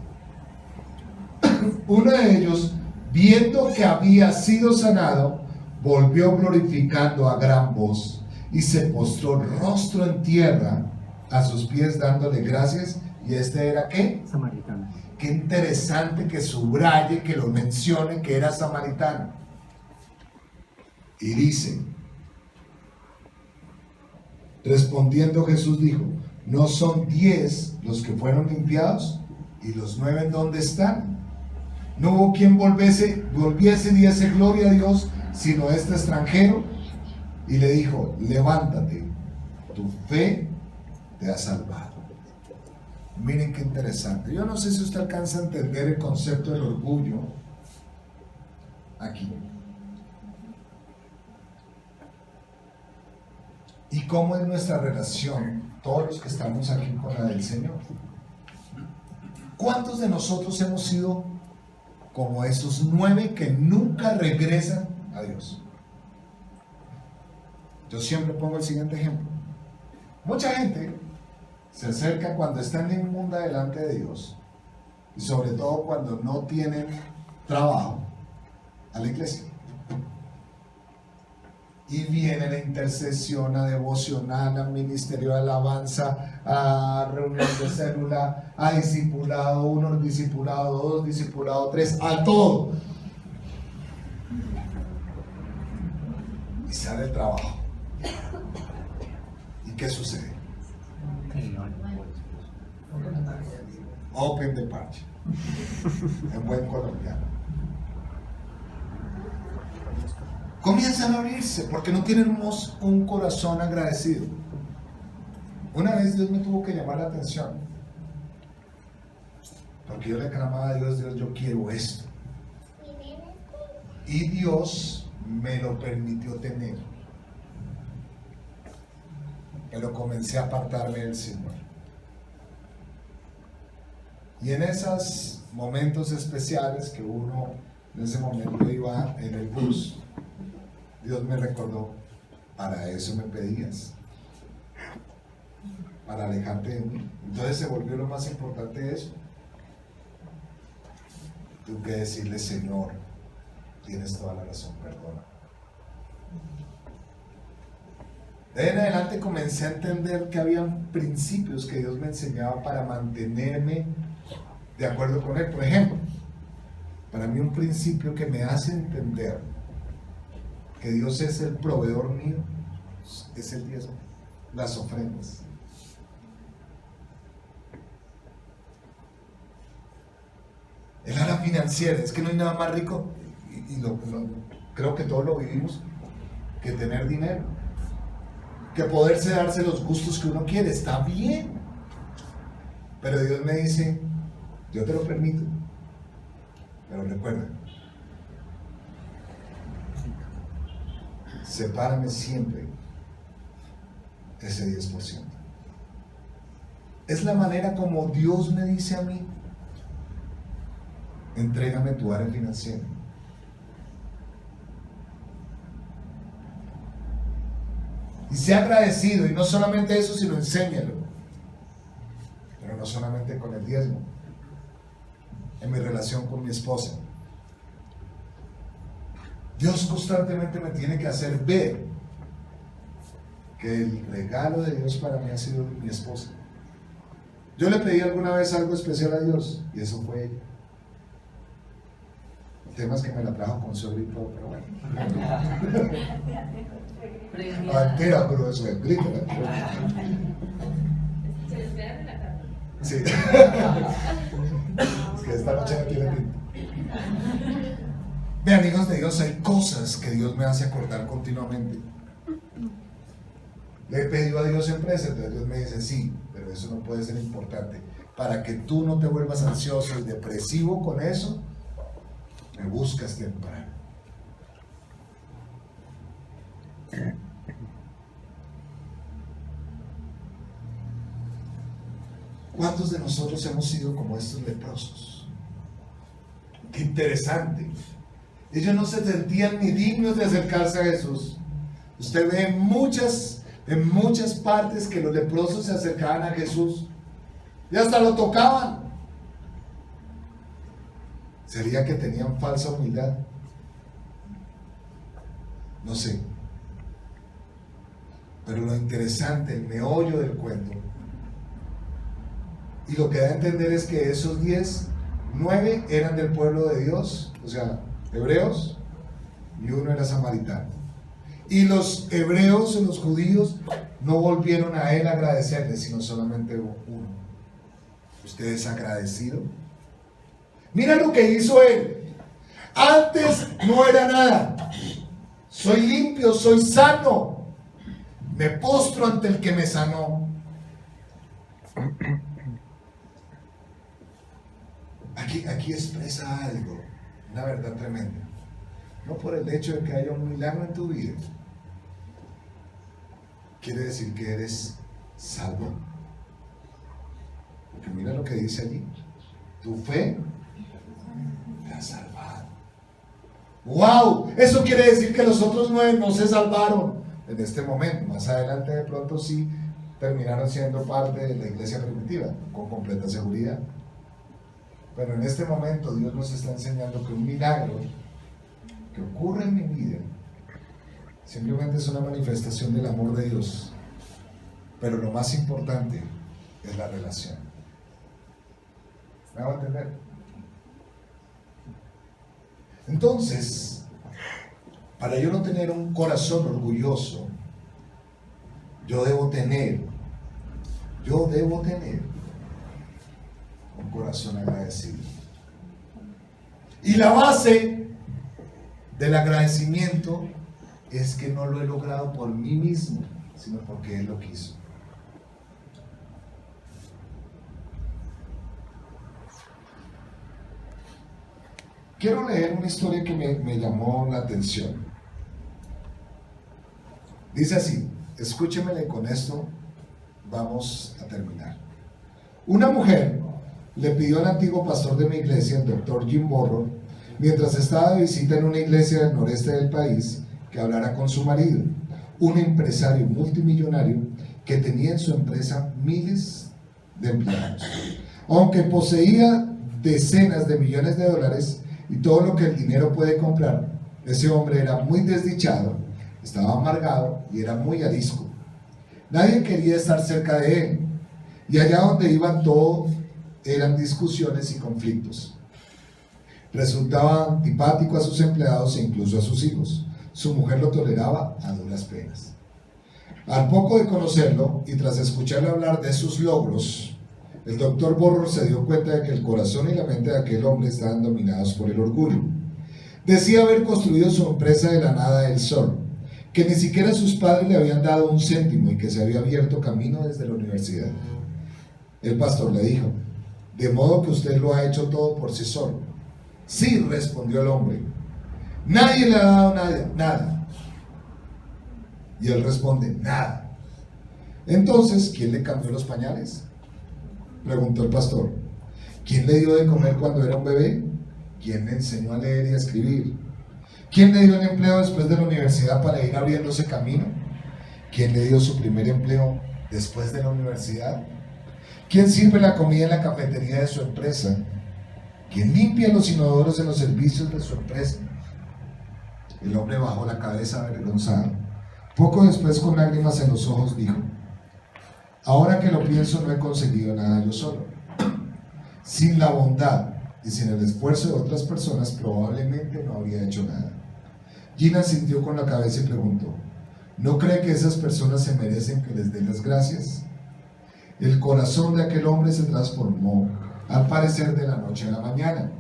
uno de ellos, viendo que había sido sanado, volvió glorificando a gran voz y se postró rostro en tierra a sus pies dándole gracias. ¿Y este era qué? Samaritano. Qué interesante que subraye, que lo mencione, que era samaritano. Y dice: respondiendo Jesús dijo: ¿no son 10 los que fueron limpiados? ¿Y los 9 en dónde están? No hubo quien volviese y diese gloria a Dios, sino este extranjero. Y le dijo: levántate, tu fe te ha salvado. Miren qué interesante. Yo no sé si usted alcanza a entender el concepto del orgullo aquí. Y cómo es nuestra relación, todos los que estamos aquí, con la del Señor. ¿Cuántos de nosotros hemos sido como esos 9 que nunca regresan a Dios? Yo siempre pongo el siguiente ejemplo. Mucha gente se acerca cuando está en la inmunda delante de Dios, y sobre todo cuando no tienen trabajo, a la iglesia. Y viene la intercesión, a devocional, a ministerio de alabanza, a reunión de célula, a discipulado 1, discipulado 2, discipulado 3, a todo. Y sale el trabajo. ¿Y qué sucede? Open the party. En buen colombiano. Comienzan a abrirse porque no tenemos un corazón agradecido. Una vez Dios me tuvo que llamar la atención, porque yo le clamaba a Dios: Dios, yo quiero esto. Y Dios me lo permitió tener. Pero comencé a apartarme del Señor. Y en esos momentos especiales que uno en ese momento iba en el bus, Dios me recordó: para eso me pedías, para alejarte de mí. Entonces se volvió lo más importante eso. Tengo que decirle: Señor, tienes toda la razón, perdona. De ahí en adelante comencé a entender que había principios que Dios me enseñaba para mantenerme de acuerdo con Él. Por ejemplo, para mí un principio que me hace entender que Dios es el proveedor mío es el diezmo, las ofrendas. financiera, es que no hay nada más rico, creo que todos lo vivimos, que tener dinero, que poderse darse los gustos que uno quiere, está bien, pero Dios me dice, yo te lo permito, pero recuerda, sepárame siempre ese 10%. Es la manera como Dios me dice a mí, entrégame tu área financiera. Y sea agradecido, y no solamente eso, sino enséñalo. Pero no solamente con el diezmo, en mi relación con mi esposa. Dios constantemente me tiene que hacer ver que el regalo de Dios para mí ha sido mi esposa. Yo le pedí alguna vez algo especial a Dios, y eso fue ella. El tema es que me la trajo con suegro y todo, pero bueno. Mentira, pero eso es grito. Se les vean en la cara. Sí. Es que esta noche no tiene pinta. Vean, hijos de Dios, hay cosas que Dios me hace acordar continuamente. Le he pedido a Dios empresa, entonces Dios me dice, sí, pero eso no puede ser importante. Para que tú no te vuelvas ansioso y depresivo con eso, me buscas temprano. ¿Cuántos de nosotros hemos sido como estos leprosos? Qué interesante. Ellos no se sentían ni dignos de acercarse a Jesús. Usted ve en muchas partes que los leprosos se acercaban a Jesús y hasta lo tocaban. ¿Sería que tenían falsa humildad? No sé. Pero lo interesante, el meollo del cuento, y lo que da a entender es que esos 10, 9 eran del pueblo de Dios, o sea, hebreos, y uno era samaritano. Y los hebreos y los judíos no volvieron a él a agradecerle, sino solamente uno. ¿Usted es agradecido? Mira lo que hizo él. Antes no era nada. Soy limpio, soy sano. Me postro ante el que me sanó. Aquí expresa algo, una verdad tremenda. No por el hecho de que haya un milagro en tu vida, quiere decir que eres salvo. Porque mira lo que dice allí. Tu fe te ha salvado. ¡Wow! Eso quiere decir que los otros 9 no se salvaron en este momento. Más adelante de pronto sí terminaron siendo parte de la iglesia primitiva, con completa seguridad. Pero en este momento Dios nos está enseñando que un milagro que ocurre en mi vida simplemente es una manifestación del amor de Dios. Pero lo más importante es la relación. ¿Me hago entender? Entonces, para yo no tener un corazón orgulloso, yo debo tener un corazón agradecido. Y la base del agradecimiento es que no lo he logrado por mí mismo, sino porque Él lo quiso. Quiero leer una historia que me llamó la atención. Dice así, escúchemele, con esto vamos a terminar. Una mujer le pidió al antiguo pastor de mi iglesia, el doctor Jim Borrow, mientras estaba de visita en una iglesia del noreste del país, que hablara con su marido, un empresario multimillonario que tenía en su empresa miles de empleados. Aunque poseía decenas de millones de dólares y todo lo que el dinero puede comprar, ese hombre era muy desdichado, estaba amargado y era muy arisco. Nadie quería estar cerca de él, y allá donde iban todo eran discusiones y conflictos. Resultaba antipático a sus empleados e incluso a sus hijos. Su mujer lo toleraba a duras penas. Al poco de conocerlo y tras escucharle hablar de sus logros, El doctor Borro se dio cuenta de que el corazón y la mente de aquel hombre estaban dominados por el orgullo. Decía haber construido su empresa de la nada él solo, que ni siquiera sus padres le habían dado un céntimo y que se había abierto camino desde la universidad. El pastor le dijo: de modo que usted lo ha hecho todo por sí solo. Sí, respondió el hombre. Nadie le ha dado nada. Y él responde: nada. Entonces, ¿quién le cambió los pañales?, preguntó el pastor. ¿Quién le dio de comer cuando era un bebé? ¿Quién le enseñó a leer y a escribir? ¿Quién le dio el empleo después de la universidad para ir abriéndose camino? ¿Quién le dio su primer empleo después de la universidad? ¿Quién sirve la comida en la cafetería de su empresa? ¿Quién limpia los inodoros en los servicios de su empresa? El hombre bajó la cabeza avergonzado. Poco después, con lágrimas en los ojos, dijo: ahora que lo pienso, no he conseguido nada yo solo. Sin la bondad y sin el esfuerzo de otras personas, probablemente no habría hecho nada. Gina sintió con la cabeza y preguntó: ¿no cree que esas personas se merecen que les den las gracias? El corazón de aquel hombre se transformó, al parecer, de la noche a la mañana.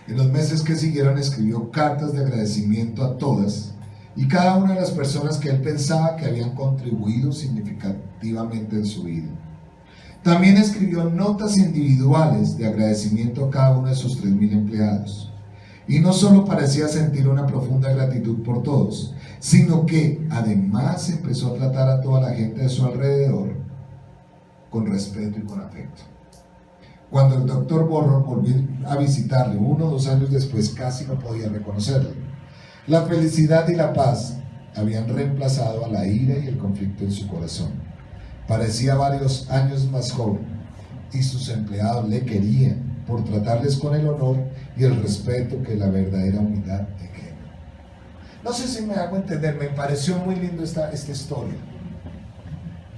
En los meses que siguieron escribió cartas de agradecimiento a todas y cada una de las personas que él pensaba que habían contribuido significativamente en su vida. También escribió notas individuales de agradecimiento a cada uno de sus 3,000 empleados. Y no solo parecía sentir una profunda gratitud por todos, sino que además empezó a tratar a toda la gente de su alrededor con respeto y con afecto. Cuando el doctor Borro volvió a visitarle 1 o 2 años después, casi no podía reconocerle. La felicidad y la paz habían reemplazado a la ira y el conflicto en su corazón. Parecía varios años más joven y sus empleados le querían por tratarles con el honor y el respeto que la verdadera humildad requiere. No sé si me hago entender, me pareció muy lindo esta historia.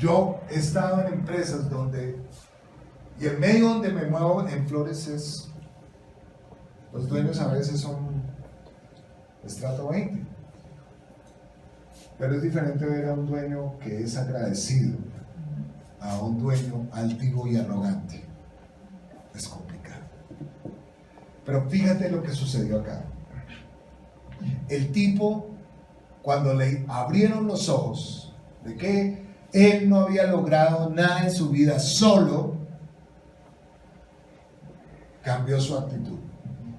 Yo he estado en empresas donde, y el medio donde me muevo en Flores los dueños a veces son estrato 20, pero es diferente ver a un dueño que es agradecido a un dueño altivo y arrogante. Es complicado. Pero fíjate lo que sucedió acá. El tipo, cuando le abrieron los ojos de que él no había logrado nada en su vida solo, cambió su actitud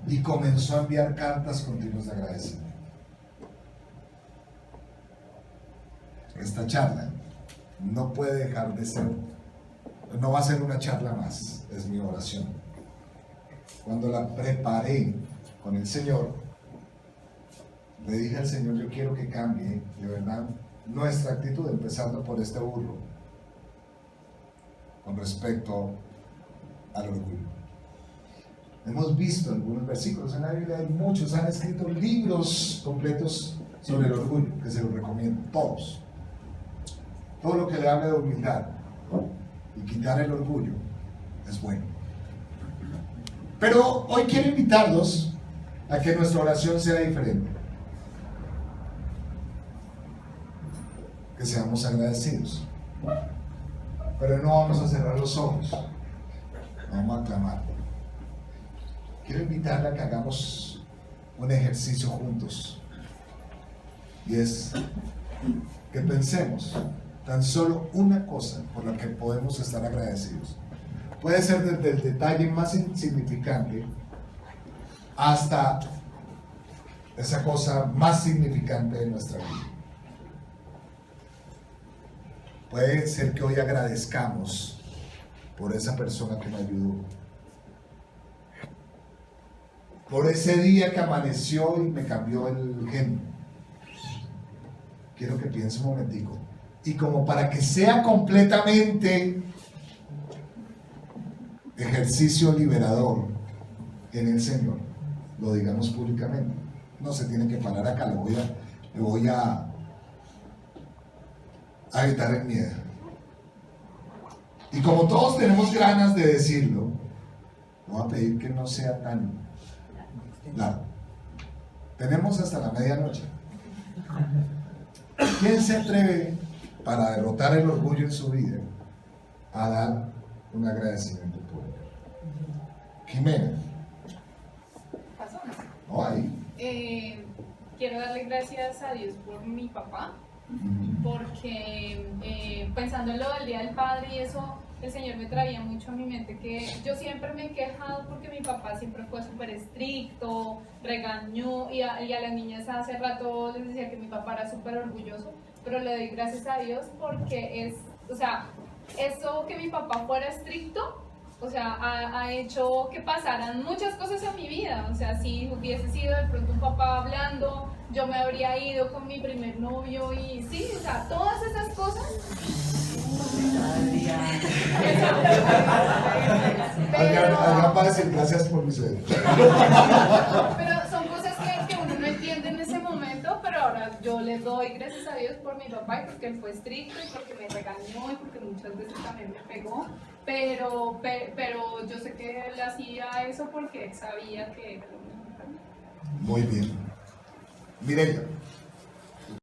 y comenzó a enviar cartas continuas de agradecimiento. Esta charla no puede dejar de ser, no va a ser una charla más, es mi oración. Cuando la preparé con el Señor, le dije al Señor: yo quiero que cambie de verdad nuestra actitud, empezando por este burro, con respecto al orgullo. Hemos visto algunos versículos en la Biblia, hay muchos, han escrito libros completos sobre el orgullo, que se los recomiendo, todos. Todo lo que le hable de humildad y quitar el orgullo es bueno. Pero hoy quiero invitarlos a que nuestra oración sea diferente. Que seamos agradecidos. Pero no vamos a cerrar los ojos. Vamos a clamar. Quiero invitarle a que hagamos un ejercicio juntos. Y es que pensemos tan solo una cosa por la que podemos estar agradecidos. Puede ser desde el detalle más insignificante hasta esa cosa más significante de nuestra vida. Puede ser que hoy agradezcamos por esa persona que me ayudó, por ese día que amaneció y me cambió el gen. Quiero que piense un momentico. Y como para que sea completamente ejercicio liberador en el Señor, lo digamos públicamente. No se tiene que parar acá, le voy a evitar el miedo. Y como todos tenemos ganas de decirlo, voy a pedir que no sea tan largo. Tenemos hasta la medianoche. ¿Quién se atreve, para derrotar el orgullo en su vida, a dar un agradecimiento por él. Jimena. Pasó. No, ahí. Quiero darle gracias a Dios por mi papá, porque pensando en lo del Día del Padre y eso, el Señor me traía mucho a mi mente que yo siempre me he quejado porque mi papá siempre fue súper estricto, regañó y a las niñas hace rato les decía que mi papá era súper orgulloso, pero le doy gracias a Dios porque o sea, eso que mi papá fuera estricto, o sea, ha hecho que pasaran muchas cosas en mi vida. O sea, si hubiese sido de pronto un papá hablando, yo me habría ido con mi primer novio y sí, o sea, todas esas cosas. Adrián va a decir gracias por mi sueño. Pero son cosas que uno no entiende en ese momento, pero ahora yo le doy gracias a Dios por mi papá y porque él fue estricto y porque me regañó y porque muchas veces también me pegó, pero yo sé que él hacía eso porque él sabía que era lo mejor para mí. Muy bien. Mireya.